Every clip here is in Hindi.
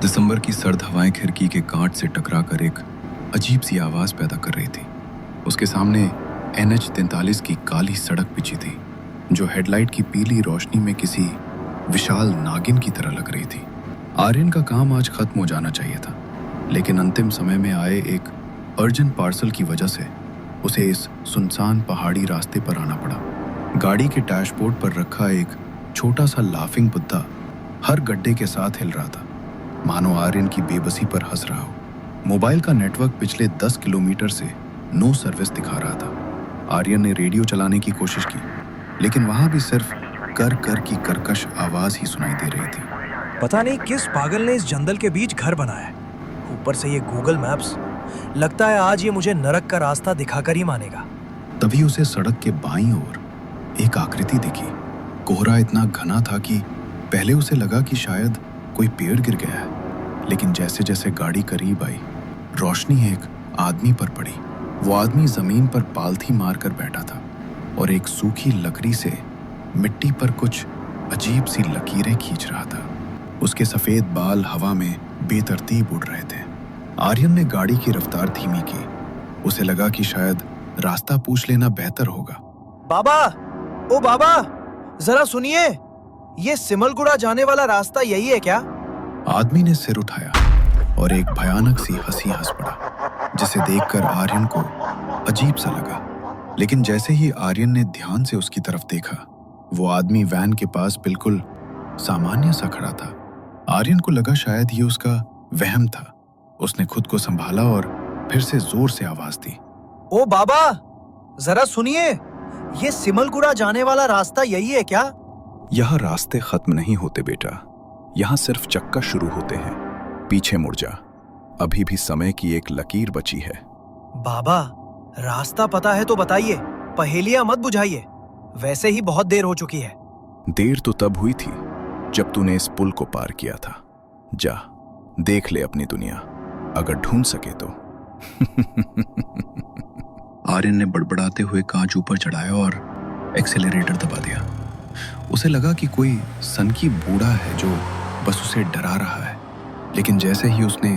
दिसंबर की सर्द हवाएं खिड़की के कांच से टकराकर एक अजीब सी आवाज पैदा कर रही थी। उसके सामने NH43 की काली सड़क बिछी थी, जो हेडलाइट की पीली रोशनी में किसी विशाल नागिन की तरह लग रही थी। आर्यन का काम आज खत्म हो जाना चाहिए था, लेकिन अंतिम समय में आए एक अर्जेंट पार्सल की वजह से उसे इस सुनसान पहाड़ी रास्ते पर आना पड़ा। गाड़ी के डैशबोर्ड पर रखा एक छोटा सा लाफिंग बुद्धा हर गड्ढे के साथ हिल रहा था, मानो आर्यन की बेबसी पर हंस रहा हो। मोबाइल का नेटवर्क पिछले 10 किलोमीटर से नो सर्विस दिखा रहा था। आर्यन ने रेडियो चलाने की कोशिश की, लेकिन वहां भी सिर्फ कर कर की कर्कश आवाज ही सुनाई दे रही थी। पता नहीं किस पागल ने इस जंगल के बीच घर बनाया है। ऊपर से ये गूगल मैप्स, लगता है आज ये मुझे नरक का रास्ता दिखाकर ही मानेगा। तभी उसे सड़क के बाईं ओर एक आकृति दिखी। कोहरा इतना घना था कि पहले उसे लगा कि शायद कोई पेड़ गिर गया है, लेकिन जैसे जैसे गाड़ी करीब आई, रोशनी एक आदमी पर पड़ी। वो आदमी जमीन पर पालथी मारकर बैठा था और एक सूखी लकड़ी से मिट्टी पर कुछ अजीब सी लकीरें खींच रहा था। उसके सफेद बाल हवा में बेतरतीब उड़ रहे थे। आर्यन ने गाड़ी की रफ्तार धीमी की। उसे लगा कि शायद रास्ता पूछ लेना बेहतर होगा। बाबा, ओ बाबा, जरा सुनिए, ये सिमलगुड़ा जाने वाला रास्ता यही है क्या? आदमी ने सिर उठाया और एक भयानक सी हंसी हंस पड़ा, जिसे देखकर आर्यन को अजीब सा लगा। लेकिन जैसे ही आर्यन ने ध्यान से उसकी तरफ देखा, वो आदमी वैन के पास बिल्कुल सामान्य सा खड़ा था। आर्यन को लगा शायद ये उसका वहम था। उसने खुद को संभाला और फिर से जोर से आवाज दी, ओ बाबा, जरा सुनिए, ये सिमलगुड़ा जाने वाला रास्ता यही है क्या? यहाँ रास्ते खत्म नहीं होते बेटा, यहाँ सिर्फ चक्का शुरू होते हैं। पीछे मुड़ जा, अभी भी समय की एक लकीर बची है। बाबा, रास्ता पता है तो बताइए, पहेलियां मत बुझाइए। वैसे ही बहुत देर हो चुकी है। देर तो तब हुई थी जब तूने इस पुल को पार किया था। जा, देख ले अपनी दुनिया, अगर ढूंढ सके तो। आर्यन ने बड़बड़ाते हुए कांच ऊपर चढ़ाया और एक्सेलरेटर दबा दिया। उसे लगा कि कोई सनकी बूढ़ा है जो बस उसे डरा रहा है, लेकिन जैसे ही उसने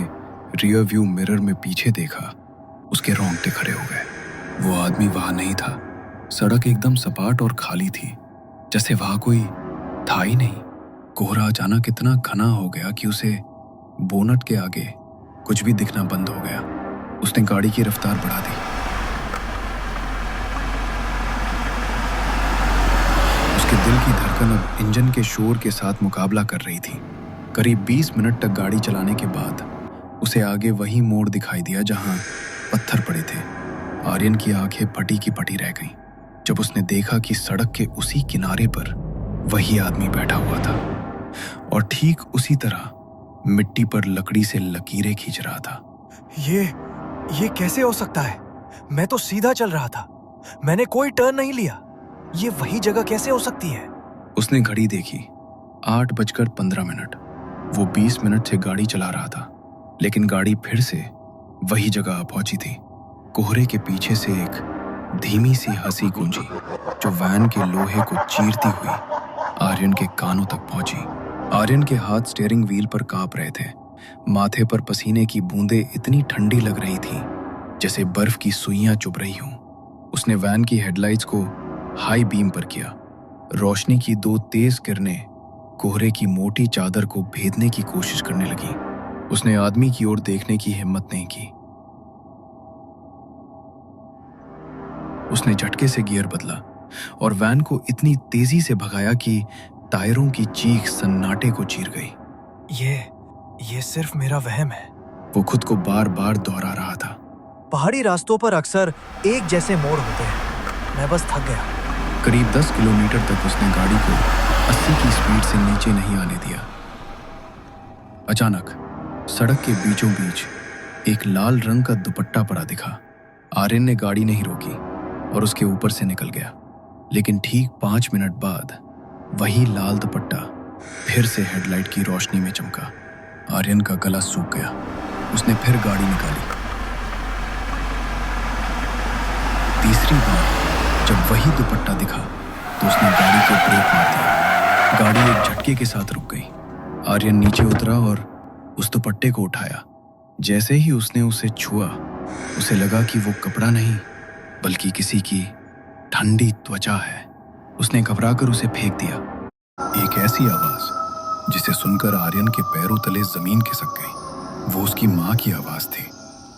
रियर व्यू मिरर में पीछे देखा, उसके रोंगटे खड़े हो गए। वो आदमी वहां नहीं था। सड़क एकदम सपाट और खाली थी, जैसे वहां कोई था ही नहीं। कोहरा अचानक इतना घना हो गया कि उसे बोनट के आगे कुछ भी दिखना बंद हो गया। उसने गाड़ी की रफ्तार बढ़ा दी। उसके दिल की धड़कन अब इंजन के शोर के साथ मुकाबला कर रही थी। करीब 20 मिनट तक गाड़ी चलाने के बाद उसे आगे वही मोड़ दिखाई दिया जहां पत्थर पड़े थे। आर्यन की आंखें फटी की फटी रह गईं जब उसने देखा कि सड़क के उसी किनारे पर वही आदमी बैठा हुआ था और ठीक उसी तरह मिट्टी पर लकड़ी से लकीरें खींच रहा था। ये कैसे हो सकता है? मैं तो सीधा चल रहा था, मैंने कोई टर्न नहीं लिया। ये वही जगह कैसे हो सकती है? उसने घड़ी देखी, 8:15। वो 20 मिनट से गाड़ी चला रहा था, लेकिन गाड़ी फिर से वही जगह पहुंची थी। कोहरे के पीछे से एक धीमी सी हंसी गूंजी, जो वैन के लोहे को चीरती हुई आर्यन के कानों तक पहुंची। आर्यन के हाथ स्टीयरिंग व्हील पर कांप रहे थे। माथे पर पसीने की बूंदें इतनी ठंडी लग रही थीं, जैसे बर्फ की सुइयां चुभ रही हों। उसने वैन की हेडलाइट्स को हाई बीम पर किया। रोशनी की 2 तेज किरणें कोहरे की मोटी चादर को भेदने की कोशिश करने लगी। उसने आदमी की ओर देखने की हिम्मत नहीं की। उसने झटके से गियर बदला और वैन को इतनी तेजी से भगाया कि टायरों की चीख सन्नाटे को चीर गई। ये सिर्फ मेरा वहम है, वो खुद को बार बार दोहरा रहा था। पहाड़ी रास्तों पर अक्सर एक जैसे मोड़ होते हैं। मैं बस थक गया। करीब 10 किलोमीटर तक उसने गाड़ी को 80 की स्पीड से नीचे नहीं आने दिया। अचानक सड़क के बीचों बीच एक लाल रंग का दुपट्टा पड़ा दिखा। आर्यन ने गाड़ी नहीं रोकी और उसके ऊपर से निकल गया, लेकिन ठीक 5 मिनट बाद वही लाल दुपट्टा फिर से हेडलाइट की रोशनी में चमका। आर्यन का गला सूख गया। उसने फिर गाड़ी निकाली। तीसरी बार जब वही दुपट्टा दिखा तो उसने गाड़ी को ब्रेक मार दिया। गाड़ी एक झटके के साथ रुक गई। आर्यन नीचे उतरा और उस दुपट्टे को उठाया। जैसे ही उसने उसे छुआ, उसे लगा कि वो कपड़ा नहीं बल्कि किसी की ठंडी त्वचा है। उसने घबराकर उसे फेंक दिया। एक ऐसी आवाज जिसे सुनकर आर्यन के पैरों तले जमीन खिसक गई। वो उसकी माँ की आवाज थी।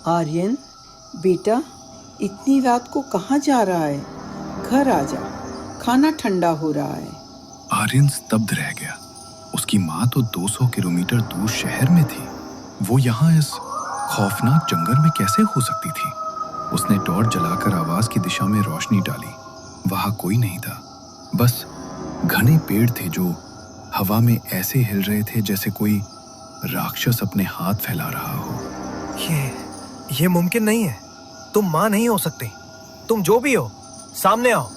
आर्यन बेटा, इतनी रात को कहाँ जा रहा है? घर आ जा, खाना ठंडा हो रहा है। आर्यन स्तब्ध रह गया। उसकी माँ तो 200 किलोमीटर दूर शहर में थी। वो यहाँ इस खौफनाक जंगल में कैसे हो सकती थी? उसने टॉर्च जलाकर आवाज की दिशा में रोशनी डाली। वहां कोई नहीं था, बस घने पेड़ थे जो हवा में ऐसे हिल रहे थे जैसे कोई राक्षस अपने हाथ फैला रहा हो। ये मुमकिन नहीं है। तुम माँ नहीं हो सकती। तुम जो भी हो, सामने आओ।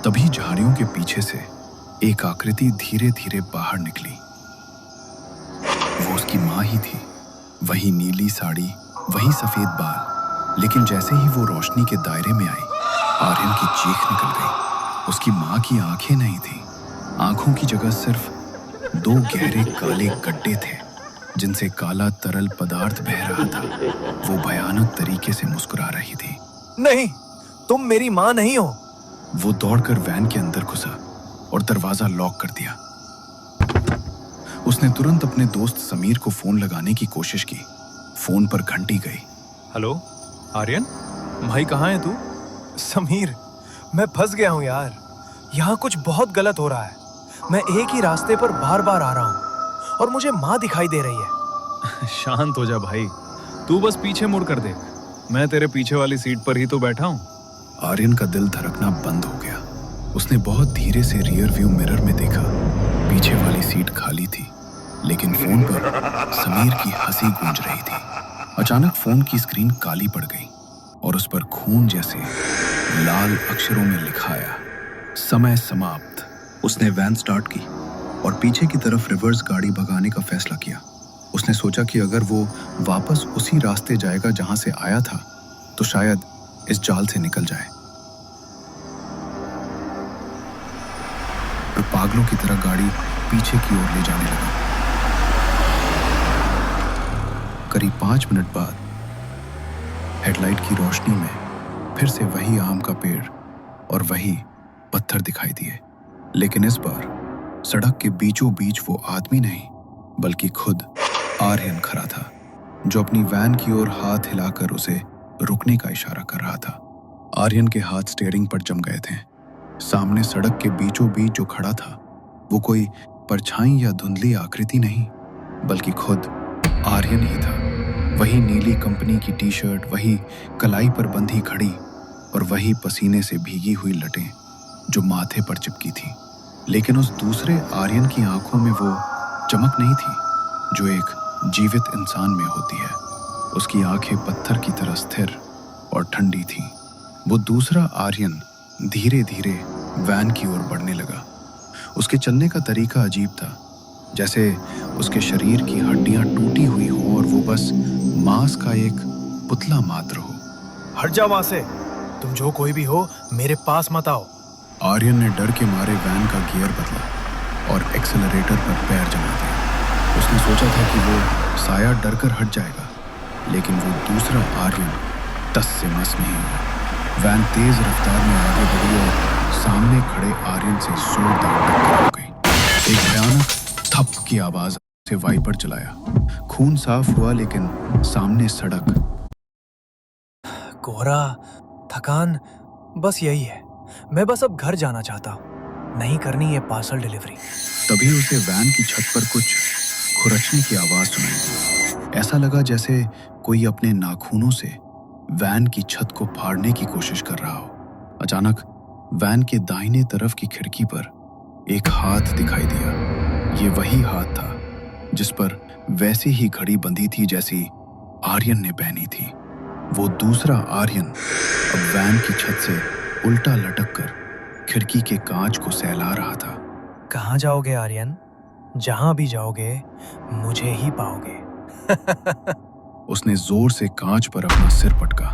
तभी झाड़ियों के पीछे से एक आकृति धीरे धीरे बाहर निकली। वो उसकी माँ ही थी। वही नीली साड़ी, वही सफेद बाल। लेकिन जैसे ही वो रोशनी के दायरे में आई, आर्यन की चीख निकल गई। उसकी माँ की आंखें नहीं थी। आंखों की जगह सिर्फ 2 गहरे काले गड्ढे थे जिनसे काला तरल पदार्थ बह रहा था। वो भयानक तरीके से मुस्कुरा रही थी। नहीं, तुम मेरी माँ नहीं हो। वो दौड़कर वैन के अंदर घुसा और दरवाजा लॉक कर दिया। उसने तुरंत अपने दोस्त समीर को फोन लगाने की कोशिश की। फोन पर घंटी गई। हेलो आर्यन, भाई कहाँ है तू? समीर, मैं फंस गया हूँ यार। यहाँ कुछ बहुत गलत हो रहा है। मैं एक ही रास्ते पर बार बार आ रहा हूँ और मुझे माँ दिखाई दे रही है। शांत हो जा भाई, तू बस पीछे मुड़ कर देख। मैं तेरे पीछे वाली सीट पर ही तो बैठा हूँ। आर्यन का दिल धड़कना बंद हो गया। उसने बहुत धीरे से रियर व्यू मिरर में देखा। पीछे वाली सीट खाली थी, लेकिन फोन पर समीर की हंसी गूंज रही थी। अचानक फोन की स्क्रीन काली पड़ गई और उस पर खून जैसे लाल अक्षरों में लिखा आया, समय समाप्त। उसने वैन स्टार्ट की और पीछे की तरफ रिवर्स गाड़ी भगाने का फैसला किया। उसने सोचा कि अगर वो वापस उसी रास्ते जाएगा जहां से आया था, तो शायद इस जाल से निकल जाए। वह पागलों की तरह गाड़ी पीछे की ओर ले जाने लगा। करीब 5 मिनट बाद हेडलाइट की रोशनी में फिर से वही आम का पेड़ और वही पत्थर दिखाई दिए। लेकिन इस बार सड़क के बीचों बीच वो आदमी नहीं बल्कि खुद आर्यन खड़ा था, जो अपनी वैन की ओर हाथ हिलाकर उसे रुकने का इशारा कर रहा था। आर्यन के हाथ स्टीयरिंग पर जम गए थे। सामने सड़क के बीचों बीच जो खड़ा था वो कोई परछाई या धुंधली आकृति नहीं बल्कि खुद आर्यन ही था। वही नीली कंपनी की टी-शर्ट, वही कलाई पर बंधी घड़ी और वही पसीने से भीगी हुई लटें जो माथे पर चिपकी थी। लेकिन उस दूसरे आर्यन की आंखों में वो चमक नहीं थी जो एक जीवित इंसान में होती है। उसकी आंखें पत्थर की तरह स्थिर और ठंडी थीं। वो दूसरा आर्यन धीरे धीरे वैन की ओर बढ़ने लगा। उसके चलने का तरीका अजीब था, जैसे उसके शरीर की हड्डियां टूटी हुई हो और वो बस मांस का एक पुतला मात्र हो। हट जाओ वहां से। तुम जो कोई भी हो, मेरे पास मत आओ। आर्यन ने डर के मारे वैन का गियर बदला और एक्सेलरेटर पर पैर जमा दिया। उसने सोचा था कि वो साया डरकर हट जाएगा, लेकिन वो दूसरा आर्यन टस से मस नहीं हुआ। वैन तेज रफ्तार में आगे बढ़ी और सामने खड़े आर्यन से जोरदार टक्कर हो गई। एक भयानक थप की आवाज से वाइपर चलाया। खून साफ हुआ, लेकिन सामने सड़क, कोहरा, थकान, बस यही है। मैं बस अब घर जाना चाहता हूँ, नहीं करनी ये पार्सल डिलीवरी। तभी उसे वैन की छत पर कुछ खुरचने की आवाज सुनाई। ऐसा लगा जैसे कोई अपने नाखूनों से वैन की छत को फाड़ने की कोशिश कर रहा हो। अचानक वैन के दाहिने तरफ की खिड़की पर एक हाथ दिखाई दिया। ये वही हाथ था जिस पर वैसी ही घड़ी बंधी थी जैसी आर्यन ने पहनी थी। वो दूसरा आर्यन अब वैन की छत से उल्टा लटक कर खिड़की के कांच को सहला रहा था। कहाँ जाओगे आर्यन? जहां भी जाओगे मुझे ही पाओगे। उसने जोर से कांच पर अपना सिर पटका।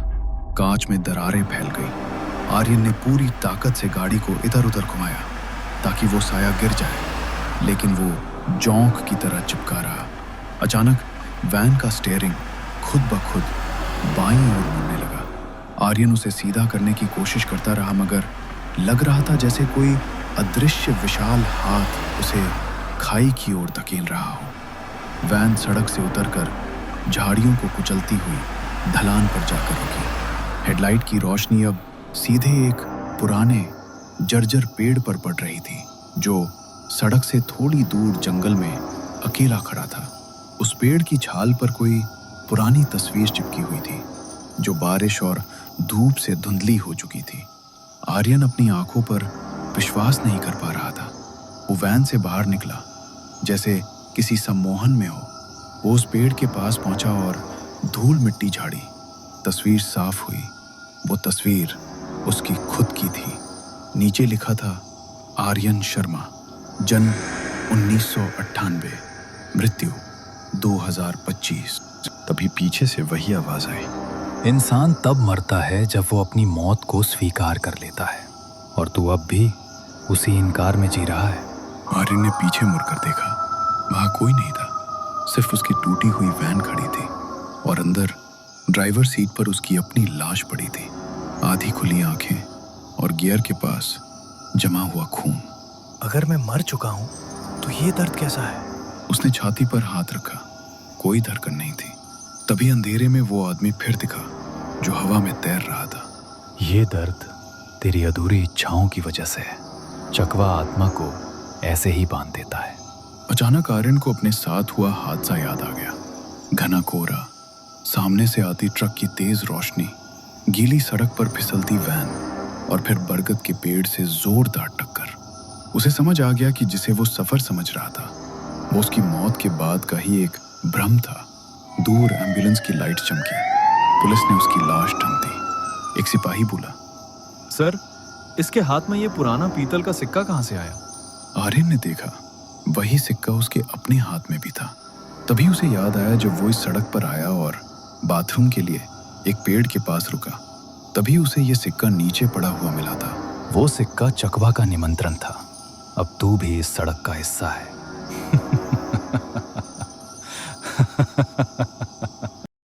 कांच में दरारें फैल गई। आर्यन ने पूरी ताकत से गाड़ी को इधर उधर घुमाया ताकि वो साया गिर जाए, लेकिन वो जोंक की तरह चिपका रहा। अचानक वैन का स्टीयरिंग खुद ब खुद बाईं ओर मुड़ने लगा। आर्यन उसे सीधा करने की कोशिश करता रहा, मगर लग रहा था जैसे कोई अदृश्य विशाल हाथ उसे खाई की ओर धकेल रहा हो। वैन सड़क से उतरकर झाड़ियों को कुचलती हुई ढलान पर जाकर रुकी। हेडलाइट की रोशनी अब सीधे एक पुराने जर्जर पेड़ पर पड़ रही थी, जो सड़क से थोड़ी दूर जंगल में अकेला खड़ा था। उस पेड़ की छाल पर कोई पुरानी तस्वीर चिपकी हुई थी, जो बारिश और धूप से धुंधली हो चुकी थी। आर्यन अपनी आंखों पर विश्वास नहीं कर पा रहा था। वो वैन से बाहर निकला, जैसे किसी सम्मोहन में हो। वो उस पेड़ के पास पहुंचा और धूल मिट्टी झाड़ी। तस्वीर साफ हुई। वो तस्वीर उसकी खुद की थी। नीचे लिखा था, आर्यन शर्मा, जन्म 1998, मृत्यु 2025। तभी पीछे से वही आवाज आई। इंसान तब मरता है जब वो अपनी मौत को स्वीकार कर लेता है, और तू अब भी उसी इनकार में जी रहा है। आर्यन ने पीछे मुड़कर देखा। वहां कोई नहीं था, सिर्फ उसकी टूटी हुई वैन खड़ी थी और अंदर ड्राइवर सीट पर उसकी अपनी लाश पड़ी थी, आधी खुली आंखें और गियर के पास जमा हुआ खून। अगर मैं मर चुका हूं तो ये दर्द कैसा है? उसने छाती पर हाथ रखा। कोई धड़कन नहीं थी। तभी अंधेरे में वो आदमी फिर दिखा, जो हवा में तैर रहा था। ये दर्द तेरी अधूरी इच्छाओं की वजह से है। चकवा आत्मा को ऐसे ही बांध देता है। अचानक आर्यन को अपने साथ हुआ हादसा याद आ गया। घना कोहरा, सामने से आती ट्रक की तेज रोशनी, गीली सड़क पर फिसलती वैन और फिर बरगद के पेड़ से जोरदार टक्कर। उसे समझ आ गया कि जिसे वो सफर समझ रहा था, वो उसकी मौत के बाद का ही एक भ्रम था। दूर एम्बुलेंस की लाइट चमकी। पुलिस ने उसकी लाश ढूंढ दी। एक सिपाही बोला, सर, इसके हाथ में ये पुराना पीतल का सिक्का कहाँ से आया? आर्यन ने देखा, वही सिक्का उसके अपने हाथ में भी था। तभी उसे याद आया जब वो इस सड़क पर आया और बाथरूम के लिए एक पेड़ के पास रुका, तभी उसे ये सिक्का नीचे पड़ा हुआ मिला था। वो सिक्का चकवा का निमंत्रण था। अब तू भी इस सड़क का हिस्सा है।